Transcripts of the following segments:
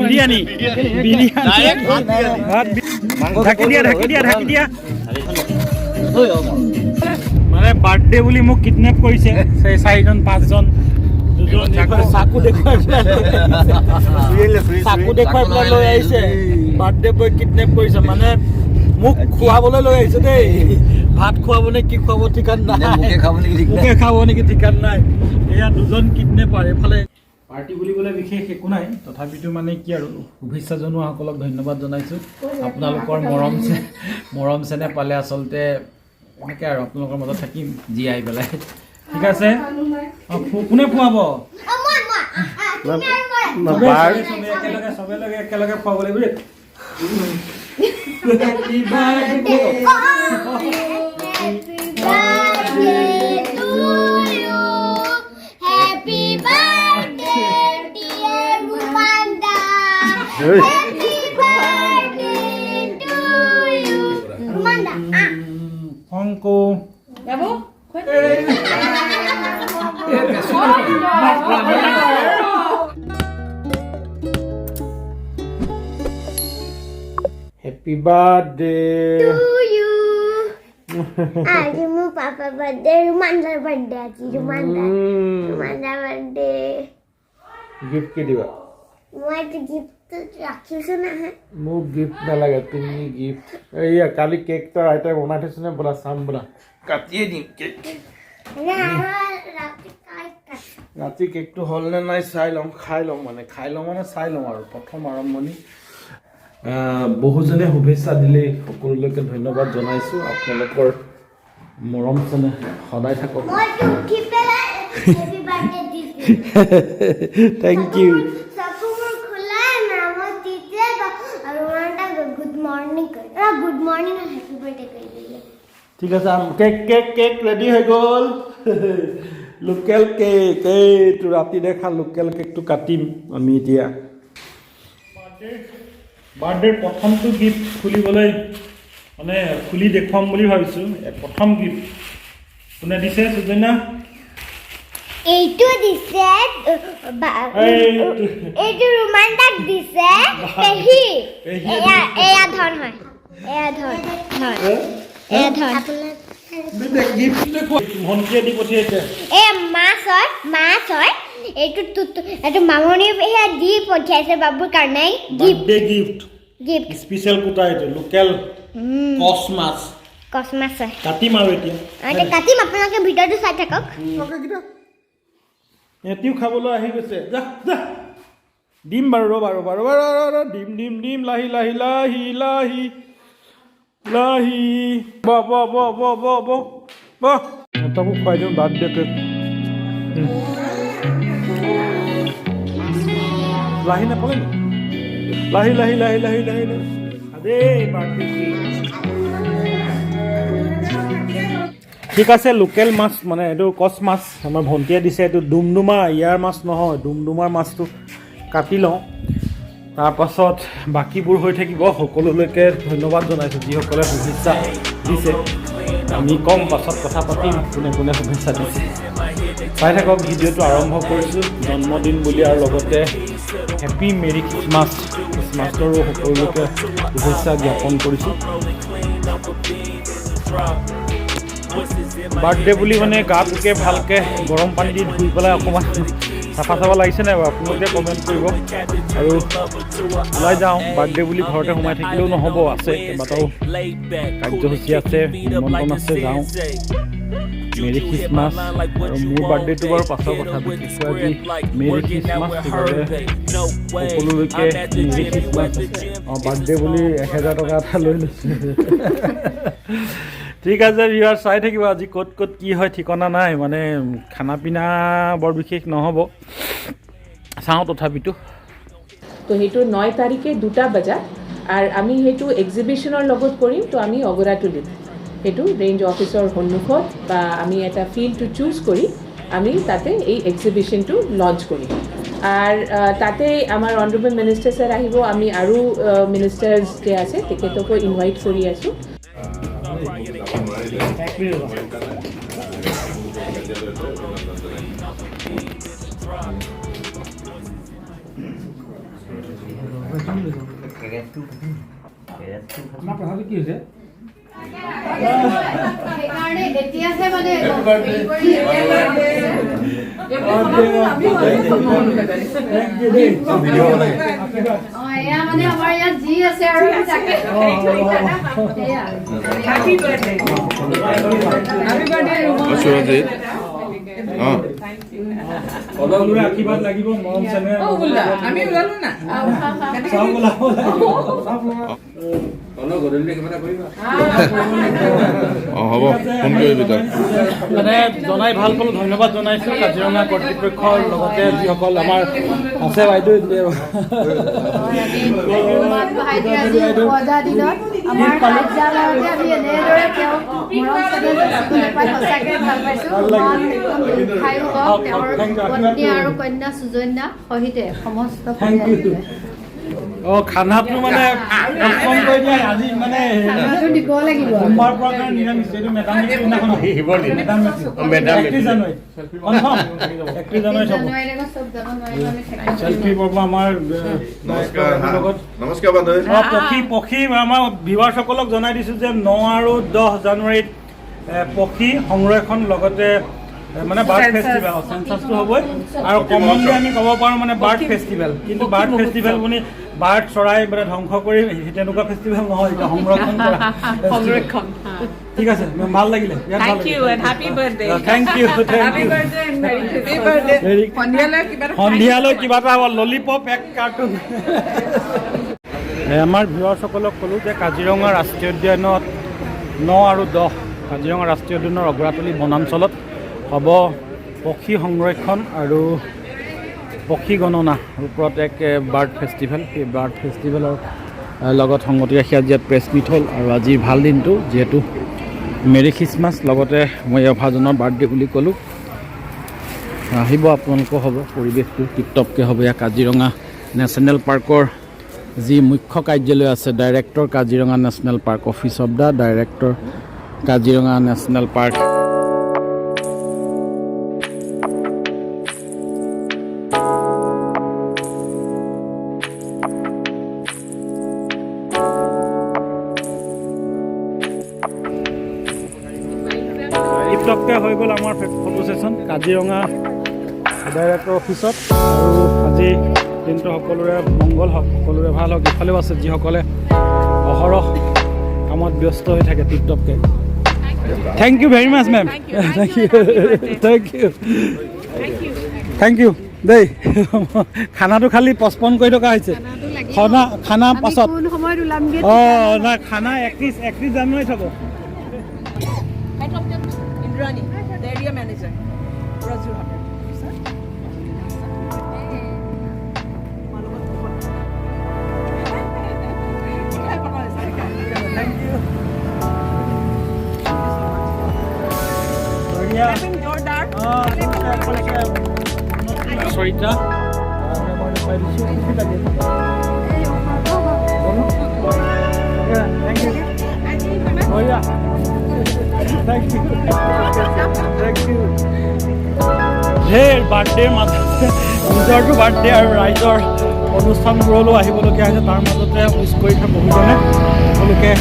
বিৰিয়ানি ঢাকি দিয়া মানে বাৰ্থডে বুলি মোক কিডনেপ কৰিছে 4জন 5জন চাকু দেখুৱাই পেলাই লৈ আহিছে বাৰ্থডে বয় কিডনেপ কৰিছে মানে মোক খোৱাবলৈ লৈ আহিছে দেই ভাত খুৱাব নে কি খুৱাব ঠিকান নাই মোকে খাব নেকি ঠিকান নাই এয়া 2জন কিডনেপাৰ এফালে পাৰ্টি বুলিবলৈ বিশেষ একো নাই তথাপিতো মানে কি আৰু শুভেচ্ছা জনোৱাসকলক ধন্যবাদ জনাইছোঁ আপোনালোকৰ মৰম চেনে পালে আচলতে এনেকৈ আৰু আপোনালোকৰ মাজত থাকিম জীয়াই পেলাই ঠিক আছে কোনে খুৱাব একেলগে খুৱাব লাগিব Hongko. Ya bu? Happy birthday to you. Aji mu papa birthday, Rumanda birthday aji Rumanda birthday. Gift ke diba? Moi to gift rakhisu na hai. Mo gift na laga tumi gift. Iya kali cake to aita bonai these na bola sam bola. Katiye dim cake. Na rati kai. Rati cake to hol na nai sai lom khai lom mane sai lom aru prothom aramboni বহুজনে শুভেচ্ছা দিলে সকলোকে ধন্যবাদ জনাইছো আপোনালোকৰ মৰম চেনে সদায় থাকক মই কি পেলাই হ্যাপি বাৰ্থডে দিছি থ্যাংক ইউ সকুমুৰ খোলা নাম দিতে আৰু ওনাটা গুড মৰ্নিং গুড মৰ্নিং আৰু হ্যাপি বাৰ্থডে কৰি দিলে ঠিক আছে কেক ৰেডি হৈ গ'ল লোকেল কেক এইটো ৰাতি দেখা লোকেল কেকটো কাটিম আমি এতিয়া বাৰ্থডেৰ প্ৰথমটো গিফ্ট খুলিবলৈ মানে খুলি দেখুৱাম বুলি ভাবিছোঁ প্ৰথম গিফ্ট কোনে দিছে সুজনা এইটো দিছে এইটো ৰোমান্টিক দিছে পেহি এয়া ধন হয় এয়া ধন বেটা গিফ্ট দেখো ভন্টিয়ে দি পঠিয়াইছে এ মাছ হয় এইটো মামনি এয়া দি পঠিয়াইছে বাবুৰ কাৰণে গিফ্ট স্পেশাল কুটা এইটো লোকেল কসমাছ হয় কাটিম আৰু এতিয়া কাটিম আপোনালোকে ভিডিঅ'টো চাই থাকক এতিয়াও খাবলৈ আহি গৈছে যা ডিম বাৰু ডিম লাহি তাকো খুৱাই দিওঁ বাৰ্থডে কেক লাহি নাপালে লাহি আদে বাৰ্থডে ঠিক আছে লোকেল মাছ মানে এইটো কচ মাছ আমাৰ ভণ্টিয়ে দিছে এইটো ডুমডুমা ইয়াৰ মাছ নহয় ডুমডুমাৰ মাছটো কাটি লওঁ তাৰপাছত বাকীবোৰ হৈ থাকিব সকলোলৈকে ধন্যবাদ জনাইছোঁ যিসকলে শুভেচ্ছা দিছে আমি কম পাছত কথা পাতিম কোনে শুভেচ্ছা দিছে চাই থাকক ভিডিঅ'টো আৰম্ভ কৰিছোঁ জন্মদিন বুলি আৰু লগতে হেপী মেৰি খ্ৰীষ্টমাছৰো সকলোকে শুভেচ্ছা জ্ঞাপন কৰিছোঁ বাৰ্থডে বুলি মানে গাটোকে ভালকৈ গৰম পানী দি ধুই পেলাই অকণমান চাফা লাগিছে নাই বাৰু আপোনালোকে কমেণ্ট কৰিব আৰু ওলাই যাওঁ বাৰ্থডে বুলি ঘৰতে সোমাই থাকিলেও নহ'ব আছে কেইবাটাও কাৰ্যসূচী আছে নিমন্ত্ৰণ আছে যাওঁ মেৰি খ্ৰীষ্টমাছ আৰু মোৰ বাৰ্থডেটো বাৰু পাছৰ কথা বিশেষকৈ আজি মেৰি খ্ৰীষ্টমাছ সকলোলৈকে মেৰি খ্ৰীষ্টমাছ বাৰ্থডে বুলি 1000 টকা এটা লৈ লৈছোঁ ঠিক আছে ভিউৱাৰ চাই থাকিব আজি ক'ত কি হয় ঠিকনা নাই মানে খানা পিনা বৰ বিশেষ নহ'ব চাওঁ তথাপিতো তো সেইটো 9 তাৰিখে 2টা বজাত আৰু আমি সেইটো এক্সিবিশ্যনৰ লগত কৰিম তো আমি অগৰাতুলিত সেইটো ৰেঞ্জ অফিচৰ সন্মুখত বা আমি এটা ফিল্ডটো চুজ কৰি আমি তাতে এই এক্সিবিশ্যনটো লঞ্চ কৰিম আৰু তাতে আমাৰ অনাৰেবল মিনিষ্টাৰ ছাৰ আহিব আমি আৰু মিনিষ্টাৰ্ছ যে আছে তেখেতকো ইনভাইট কৰি আছোঁ আমাৰ প্ৰভাৱিত কি হৈছে সেইকাৰণে এতিয়াহে মানে এয়া মানে আমাৰ ইয়াত যি আছে আৰু তাকে সকলোৰে আশীৰ্বাদ লাগিব মৰম চেনেহ আমি ওলালো না হ'ব ফোন কৰিবি তাক মানে জনাই ভাল পালোঁ ধন্যবাদ জনাইছোঁ কাজিৰঙা কৰ্তৃপক্ষৰ লগতে যিসকল আমাৰ আছে বাইদেউ আমাৰ কাৰ্যালয়তে আমি এনেদৰে তেওঁক মৰম চেনেহ পাই সঁচাকৈ ভাল পাইছোঁ খায়ো হওক তেওঁৰ পত্নী আৰু কন্যা সুজন্যা সহিতে সমস্ত খানাটো মানে কম কৰি দিয়ে আজি মানে দিব লাগিব সোমবাৰ পৰা কাৰণে নিৰামিষ এইটো মেডাম মেফি দিনাখন চেল্ফি পৰ্ব আমাৰ নমস্কাৰ বান্ধৱী পক্ষী আমাৰ ভিউৱাৰ্ছসকলক জনাই দিছোঁ যে 9 আৰু 10 জানুৱাৰীত পক্ষী সংৰক্ষণ লগতে মানে বাৰ্ড ফেষ্টিভেল চেঞ্চাছটো হ'বই আৰু কমনলি আমি ক'ব পাৰোঁ মানে বাৰ্ড ফেষ্টিভেল কিন্তু বাৰ্ড ফেষ্টিভেল বুলি বাৰ্ড চৰাই মানে ধ্বংস কৰি তেনেকুৱা ফেষ্টিভেল নহয় এতিয়া সংৰক্ষণ কৰা ঠিক আছে ভাল লাগিলে থেংক ইউ সন্ধিয়ালৈ কিবা এটা ললিপপ এক কাৰ্টুন আমাৰ ভিউৱাৰ্ছসকলক ক'লোঁ যে কাজিৰঙা ৰাষ্ট্ৰীয় উদ্যানত 9 আৰু 10 কাজিৰঙা ৰাষ্ট্ৰীয় উদ্যানৰ অগ্ৰাতলী বনাঞ্চলত হ'ব পক্ষী সংৰক্ষণ আৰু পক্ষী গণনাৰ ওপৰত এক বাৰ্ড ফেষ্টিভেল সেই বাৰ্ড ফেষ্টিভেলৰ লগত সংগতি ৰাখি আজি ইয়াত প্ৰেছ মিট হ'ল আৰু আজিৰ ভাল দিনটো যিহেতু মেৰী খ্ৰীষ্টমাছ লগতে মই অভাজনৰ বাৰ্থডে বুলি ক'লোঁ আহিব আপোনালোকৰ হ'ব পৰিৱেশটো টিপটপকৈ হ'ব ইয়াত কাজিৰঙা নেশ্যনেল পাৰ্কৰ যি মুখ্য কাৰ্যালয় আছে director Kaziranga national park office of the director Kaziranga national park টিপটপকৈ হৈ গ'ল আমাৰ ফটো ছেশ্যন কাজিৰঙা ডাইৰেক্টৰ অফিচত আৰু আজি দিনটো সকলোৰে মংগল হওক সকলোৰে ভাল হওক ইফালেও আছে যিসকলে অহৰহ কামত ব্যস্ত হৈ থাকে টিপটপকৈ thank you very much ma'am thank you দেই খানাটো খালি পষ্টপন কৰি থকা হৈছে খানা পাছত অঁ নাই খানা 31 জানুৱাৰীত হ'ব Indrani, the area manager, Raju Haber. Thank you. Having Jordan. Sorita. Thank you. Oh yeah. Thank you. ধেৰ বাৰ্থডে মাজতে নিজৰটো বাৰ্থডে আৰু ৰাইজৰ অনুষ্ঠানবোৰলৈ আহিবলগীয়া হৈছে তাৰ মাজতে উইচ কৰি থাকে বহুজনে সকলোকে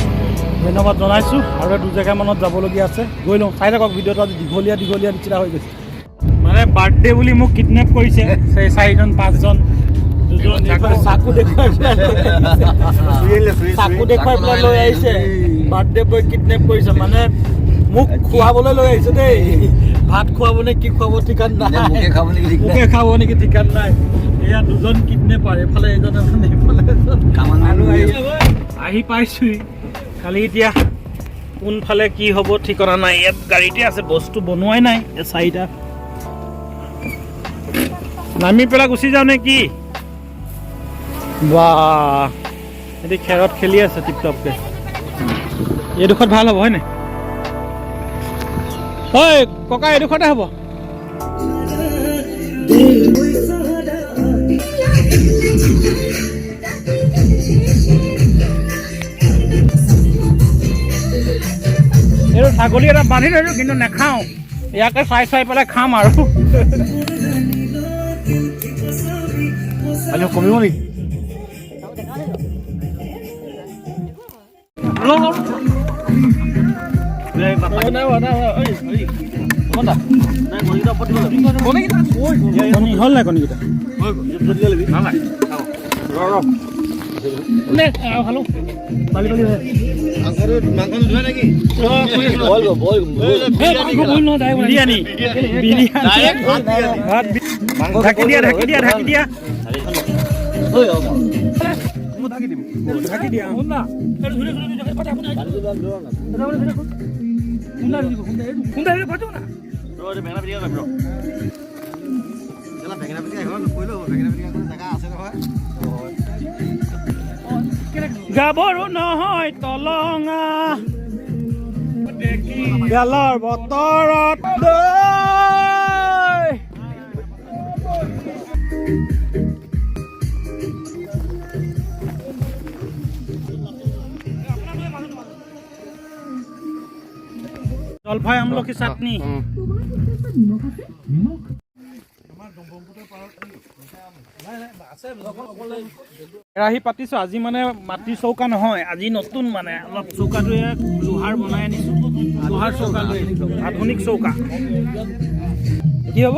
ধন্যবাদ জনাইছোঁ আৰু দু জেগামানত যাবলগীয়া আছে গৈ লওঁ চাই থাকক ভিডিঅ'টো আজি দীঘলীয়া নিচিনা হৈ গৈছে মানে বাৰ্থডে বুলি মোক কিডনেপ কৰিছে 4-5জন চাকু দেখুৱাই পেলাই লৈ আহিছে বাৰ্থডে বয় কিডনেপ কৰিছে মানে মোক খুৱাবলৈ লৈ আহিছে দেই ভাত খুৱাব নে কি খুৱাব ঠিকান নাই মোকে খাব নেকি ঠিকান নাই এয়া দুজন কিডনেপাৰ এফালে এজন আহি পাইছোঁহি খালি এতিয়া কোনফালে কি হ'ব ঠিকনা নাই ইয়াত গাড়ীতে আছে বস্তু বনোৱাই নাই এই 4টা নামি পেলাই গুচি যাওঁ নে কি বাহ এটি খেৰত খেলি আছে টিপটপকৈ এইডোখৰত ভাল হ'ব হয়নে ঐ ককা এইডোখৰতে হ'ব এইটো ছাগলী এটা বান্ধি থৈছোঁ কিন্তু নাখাওঁ ইয়াকে চাই পেলাই খাম আৰু কমিব নেকি হ'ল নাই কণীকেইটা ঢাকি দিয়া ঢাকি দিয়া ঢাকি দিয়া ঢাকি দিয়া গাভৰু নহয় তলঙা বেলৰ বতৰত দৈ জলফাই আমলখি চাটনি কেৰাহী পাতিছো আজি মানে মাটিৰ চৌকা নহয় আজি নতুন মানে অলপ চৌকাটো লোহাৰ বনাই আনিছো লোহাৰ চৌকা লৈ আনিছো আধুনিক চৌকা কি হ'ব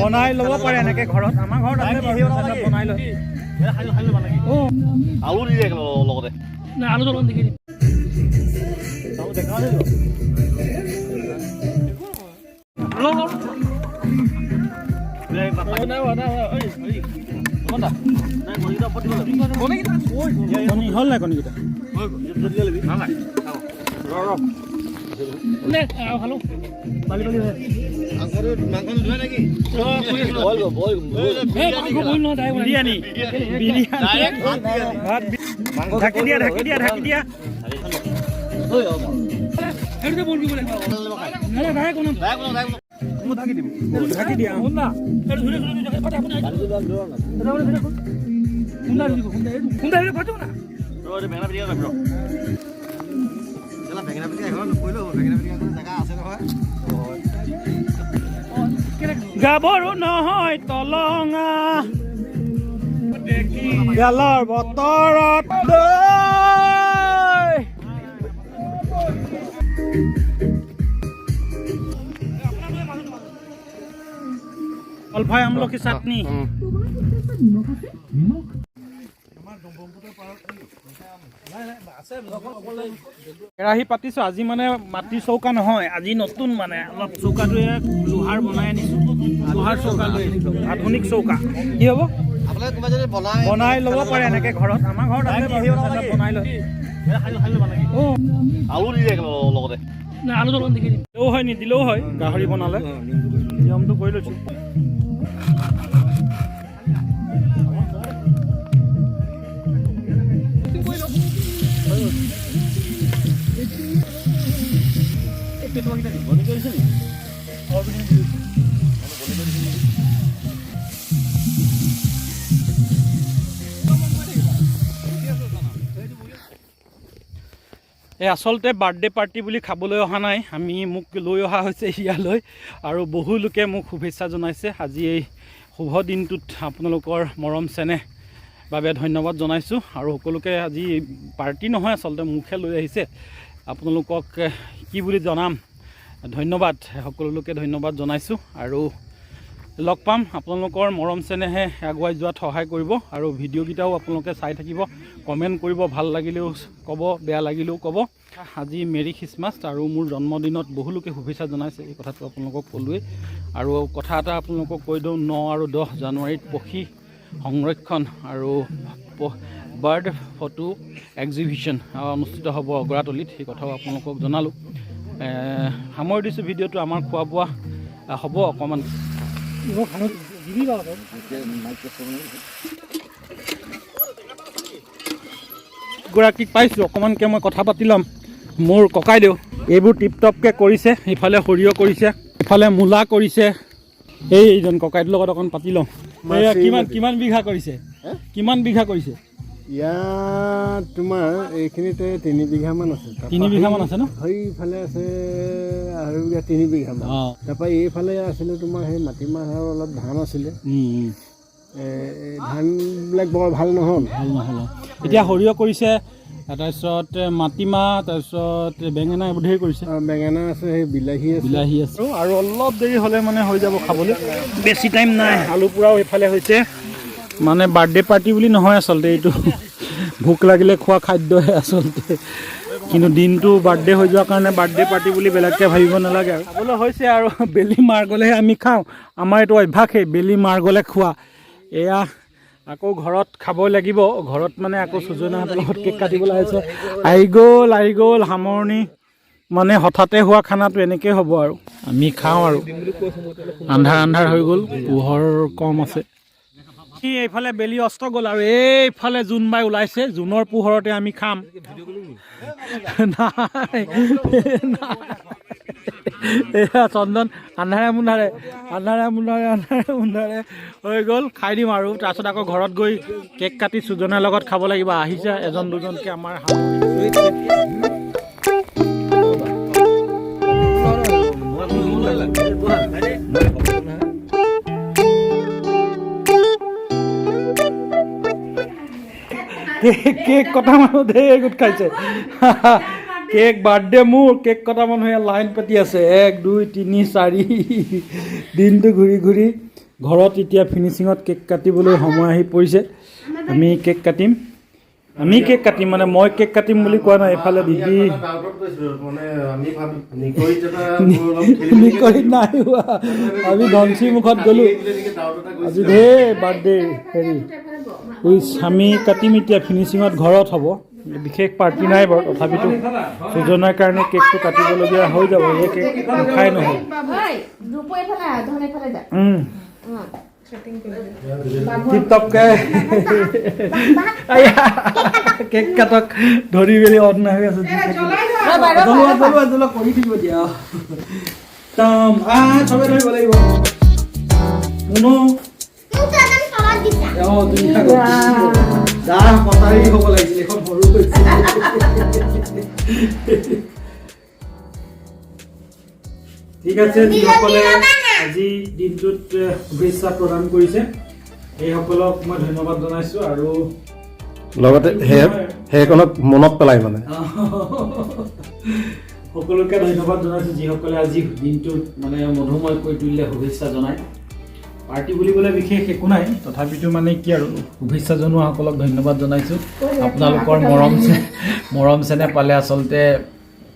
বনাই ল'ব পাৰে এনেকে ঘৰত আমাৰ ঘৰত আছে বনাই লয় আলু দি দিয়ে লগতে আলু জলপান দেখি হ'ল নাই কণীকেইটা ঢাকি দিয়া ঢাকি দিয়া ঢাকি দিয়া ঢাকি দিয়া গাভৰু নহয় তলঙা বেলৰ বতৰত দৈ জলফাই আমলখি চাটনি কেৰাহী পাতিছো আজি মানে মাটিৰ চৌকা নহয় আজি নতুন মানে অলপ চৌকাটো লোহাৰ বনাই আনিছো লোহাৰ চৌকা লৈ আনিছো আধুনিক চৌকা কি হ'ব বনাই ল'ব পাৰে এনেকে ঘৰত আমাৰ ঘৰত আছে বনাই লয় আলু দি দিয়ে লগতে আলু জলপান দেখি দিলেও হয় নিদিলেও হয় গাহৰি বনালে নিয়মটো কৰি লৈছো এই আচলতে বাৰ্থডে পাৰ্টি বুলি খাবলৈ অহা নাই আমি মোক লৈ অহা হৈছে ইয়ালৈ আৰু বহু লোকে মোক শুভেচ্ছা জনাইছে আজি এই শুভ দিনটোত আপোনালোকৰ মৰম চেনেহ বাবে ধন্যবাদ জনাইছোঁ আৰু সকলোকে আজি পাৰ্টি নহয় আচলতে মুখে লৈ আহিছে আপোনালোকক কি বুলি জনাম ধন্যবাদ সকলো লোকে ধন্যবাদ জনাইছোঁ আৰু লগ পাম আপোনালোকৰ মৰম চেনেহে আগুৱাই যোৱাত সহায় কৰিব আৰু ভিডিঅ'কেইটাও আপোনালোকে চাই থাকিব কমেণ্ট কৰিব ভাল লাগিলেও ক'ব বেয়া লাগিলেও ক'ব আজি মেৰি খ্ৰীষ্টমাছ আৰু মোৰ জন্মদিনত বহু লোকে শুভেচ্ছা জনাইছে এই কথাটো আপোনালোকক ক'লোৱেই আৰু কথা এটা আপোনালোকক কৈ দিওঁ 9 আৰু 10 জানুৱাৰীত পক্ষী সংৰক্ষণ আৰু বাৰ্ড ফটো এক্সিবিশ্যন অনুষ্ঠিত হ'ব অগৰাতলিত সেই কথাও আপোনালোকক জনালোঁ সামৰি দিছোঁ ভিডিঅ'টো আমাৰ খোৱা বোৱা হ'ব অকণমান গৰাকীক পাইছোঁ অকণমানকৈ মই কথা পাতি ল'ম মোৰ ককাইদেউ এইবোৰ টিপটপকৈ কৰিছে ইফালে সৰিয়হ কৰিছে ইফালে মূলা কৰিছে এইজন ককাইদেউৰ লগত অকণ পাতি ল'ম কিমান বিঘা কৰিছে কিমান বিঘা কৰিছে ইয়াত তোমাৰ এইখিনিতে 3 বিঘামান আছে 3 বিঘামান আছে ন সেইফালে আছে আৰু 3 বিঘামান তাৰপৰা এইফালে আছিলে তোমাৰ সেই মাটিমাহ আৰু অলপ ধান আছিলে ধানবিলাক বৰ ভাল নহ'ল এতিয়া সৰিয়হ কৰিছে তাৰপিছত মাটিমাহ, তাৰপিছত বেঙেনা এইবোৰ ধেৰ কৰিছে। বেঙেনা আছে, সেই বিলাহী আছে। বিলাহী আছে আৰু অলপ দেৰি হ'লে মানে হৈ যাব খাবলৈ, বেছি টাইম নাই। আলু পোৰাও এইফালে হৈছে, মানে বাৰ্থডে পাৰ্টি বুলি নহয় আচলতে, এইটো ভোক লাগিলে খোৱা খাদ্যহে আচলতে, কিন্তু দিনটো বাৰ্থডে হৈ যোৱাৰ কাৰণে বাৰ্থডে পাৰ্টি বুলি বেলেগকৈ ভাবিব নালাগে। আৰু খাবলৈ হৈছে আৰু বেলি মাৰ গ'লেহে আমি খাওঁ, আমাৰ এইটো অভ্যাসেই বেলি মাৰ গ'লে খোৱা। এয়া আকৌ ঘৰত খাব লাগিব, ঘৰত মানে আকৌ সুজনাহঁতৰ লগত কেক কাটিবলৈ আহিছে। আহি গ'ল সামৰণি, মানে হঠাতে হোৱা খানাটো এনেকৈ হ'ব আৰু আমি খাওঁ আৰু আন্ধাৰ হৈ গ'ল, পোহৰ কম আছে। এইফালে বেলি অস্ত গ'ল আৰু এইফালে জোন বাই ওলাইছে, জোনৰ পোহৰতে আমি খাম। নাই এয়া চন্দন আন্ধাৰে মুন্ধাৰে হৈ গ'ল, খাই দিম আৰু তাৰপিছত আকৌ ঘৰত গৈ কেক কাটি সুজনাৰ লগত খাব লাগিব। আহিছে এজন দুজনকৈ আমাৰ কেক কটা মানুহ ধেৰ গোট খাইছে। কেক বাৰ্থডে মোৰ, কেক কটা মানুহে লাইন পাতি আছে, 1 2 3 4 দিনটো ঘূৰি ঘৰত এতিয়া ফিনিচিঙত কেক কাটিবলৈ সময় আহি পৰিছে। আমি কেক কাটিম মানে মই কেক কাটিম বুলি কোৱা নাই, এইফালে দিদি নিকৰিত নাই হোৱা, আমি ধনশী মুখত গ'লোঁ। আজি ধেৰ বাৰ্থডে হেৰি আমি কাটিম এতিয়া ফিনিচিঙত ঘৰত হ'ব, বিশেষ পাৰ্টি নাই বাৰু, তথাপিতো সুজনাৰ কাৰণে কেকটো কাটিবলগীয়া হৈ যাব। এই কেক খাই নহয় টিপটপকে কেক কাটক ধৰি মেলি অন্য হৈ আছে, কৰি দিব দিয়া চবে ধৰিব লাগিব। কটাৰী হ'ব লাগিছিল, এখন সৰু হৈছে। ঠিক আছে, যিসকলে আজি দিনটোত শুভেচ্ছা প্ৰদান কৰিছে সেইসকলক মই ধন্যবাদ জনাইছোঁ, আৰু লগতে সেইকণক মনত পেলাই মানে সকলোকে ধন্যবাদ জনাইছোঁ যিসকলে আজি দিনটোত মানে মধুময় কৰি তুলিলে, শুভেচ্ছা জনায়। পাৰ্টি বুলিবলৈ বিশেষ একো নাই, তথাপিতো মানে কি আৰু শুভেচ্ছা জনোৱাসকলক ধন্যবাদ জনাইছোঁ। আপোনালোকৰ মৰম চেনেহ পালে আচলতে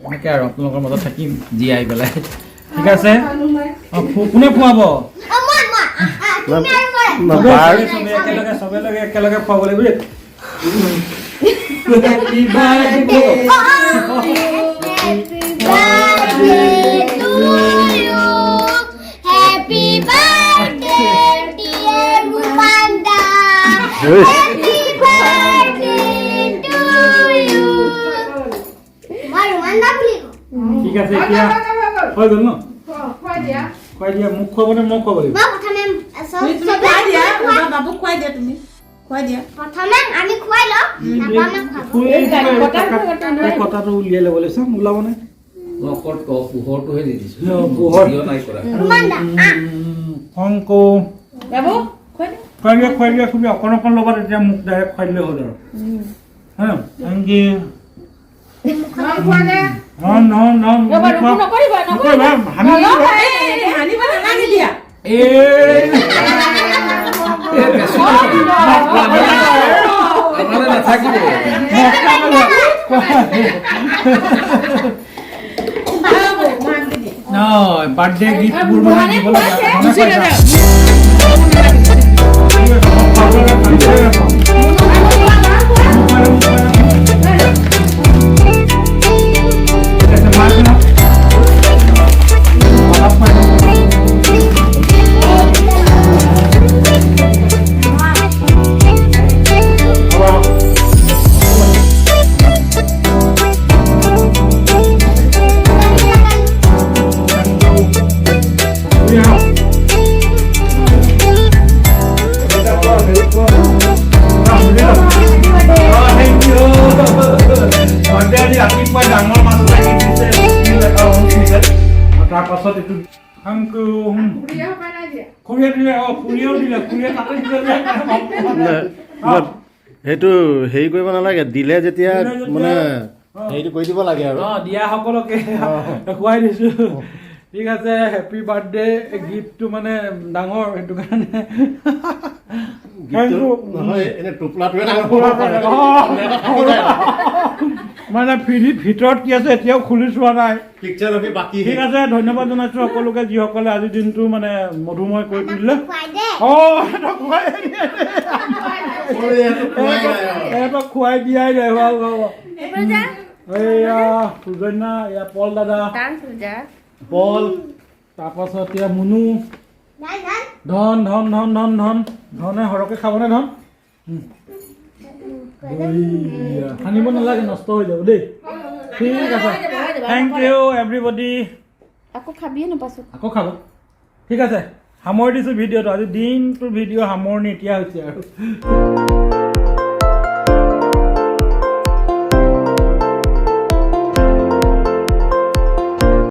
এনেকৈ আৰু আপোনালোকৰ মাজত থাকিম জীয়াই পেলাই। ঠিক আছে, কোনে খুৱাব? একেলগে খুৱাব লাগিব। ঠিক আছে, এতিয়া হৈ গ'ল ন? খুৱাই দিয়া, মোক খুৱাব নে মই খুৱাব লাগিব? কটাটো উলিয়াই ল'ব লাগিছে, ওলাব নে? পোহৰটোহে দি দিছোঁ, পোহৰ নাই কৰা। খুৱাই দিয়া খুবি অকণ লগত, এতিয়া মোক ডাইৰেক্ট খুৱাই দিলে হ'ল আৰু। Thank U. বাৰ্থডে গিফ্টবোৰ মানে দিবলৈ তাৰপাছত এইটো খুৰীয়ে দিলে, খুৰীয়েও দিলে, খুৰীয়ে তাতে দিলে। সেইটো হেৰি কৰিব নালাগে দিলে যেতিয়া মানে হেৰিটো কৰি দিব লাগে আৰু দিয়া সকলকে খুৱাই দিছোঁ ঠিক আছে হেপী বাৰ্থডে গিফ্টটো মানে ডাঙৰ সেইটো কাৰণে মানে ভিতৰত কি আছে এতিয়াও খুলি চোৱা নাই ঠিক আছে ধন্যবাদ জনাইছোঁ সকলোকে যিসকলে আজিৰ দিনটো মানে মধুময় কৰি তুলিলে সিহঁতক খুৱাই দিয়াই নাই ভাল হ'ব এইয়া সুজন্যা এয়া পল দাদা পল তাৰপাছত এতিয়া মুনু ধন ধন ধন ধন ধন ধনে সৰহকৈ খাবনে ধন সানিব নালাগে নষ্ট হৈ যাব দেই ঠিক আছে থেংক ইউ এভৰিবডি আকৌ খাবিয়ে নাপাছত আকৌ খাব ঠিক আছে সামৰি দিছোঁ ভিডিঅ'টো আজি দিনটোৰ ভিডিঅ' সামৰণি এতিয়া হৈছে আৰু